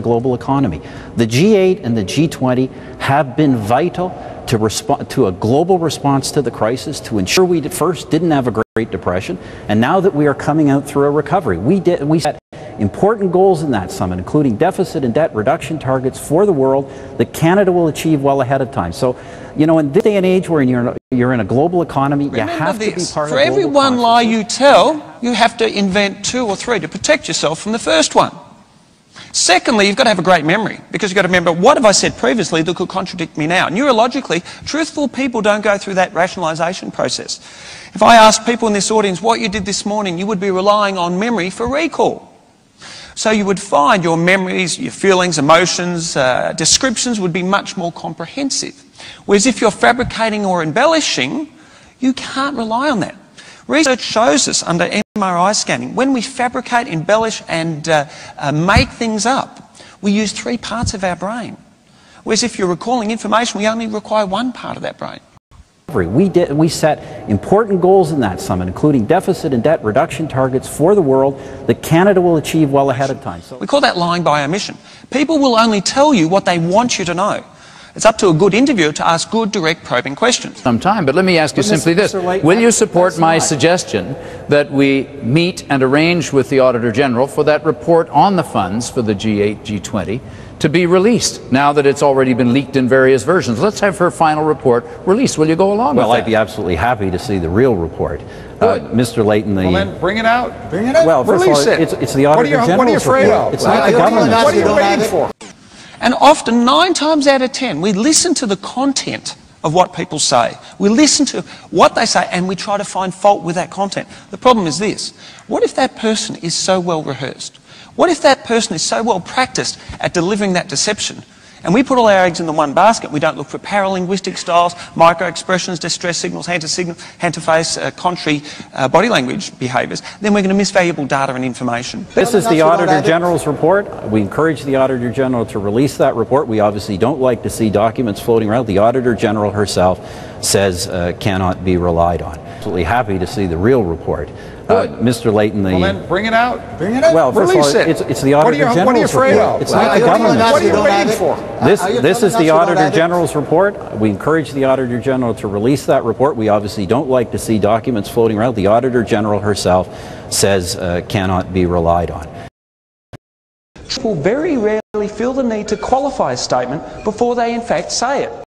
global economy. The G8 and the G20 have been vital to respond to a global response to the crisis, to ensure we first didn't have a Great Depression, and now that we are coming out through a recovery. We set important goals in that summit, including deficit and debt reduction targets for the world that Canada will achieve well ahead of time. So, you know, in this day and age where you're in a global economy, you have to be part of the global process. For every one lie you tell, you have to invent 2 or 3 to protect yourself from the first one. Secondly, you've got to have a great memory, because you've got to remember, what have I said previously that could contradict me now? Neurologically, truthful people don't go through that rationalisation process. If I ask people in this audience what you did this morning, you would be relying on memory for recall. So you would find your memories, your feelings, emotions, descriptions would be much more comprehensive. Whereas if you're fabricating or embellishing, you can't rely on that. Research shows us under MRI scanning, when we fabricate, embellish and make things up, we use 3 parts of our brain. Whereas if you're recalling information, we only require 1 part of that brain. We set important goals in that summit, including deficit and debt reduction targets for the world that Canada will achieve well ahead of time. We call that lying by omission. People will only tell you what they want you to know. It's up to a good interviewer to ask good, direct, probing questions. Sometime, but let me ask you simply this. Will you support my suggestion that we meet and arrange with the Auditor General for that report on the funds for the G8, G20 to be released, now that it's already been leaked in various versions? Let's have her final report released. Will you go along with that? Well, I'd be absolutely happy to see the real report. Mr. Layton, well, then bring it out. Bring it out. Well, first of all, it's the Auditor General's report. What are you afraid of? It's not the government. What are you waiting for? And often, 9 times out of 10, we listen to the content of what people say. We listen to what they say and we try to find fault with that content. The problem is this: what if that person is so well rehearsed? What if that person is so well practiced at delivering that deception, and we put all our eggs in the one basket? We don't look for paralinguistic styles, micro-expressions, distress signals, hand-to-face, contrary body language behaviours. Then we're going to miss valuable data and information. This is the Auditor General's report. We encourage the Auditor General to release that report. We obviously don't like to see documents floating around. The Auditor General herself says cannot be relied on. Absolutely happy to see the real report. Mr. Layton, well, then bring it out. Bring it out. Well, first Release of all, it. it's the Auditor General's report. What are you afraid of? It's not the government. What are you waiting for? This is the Auditor General's report. We encourage the Auditor General to release that report. We obviously don't like to see documents floating around. The Auditor General herself says cannot be relied on. People very rarely feel the need to qualify a statement before they in fact say it.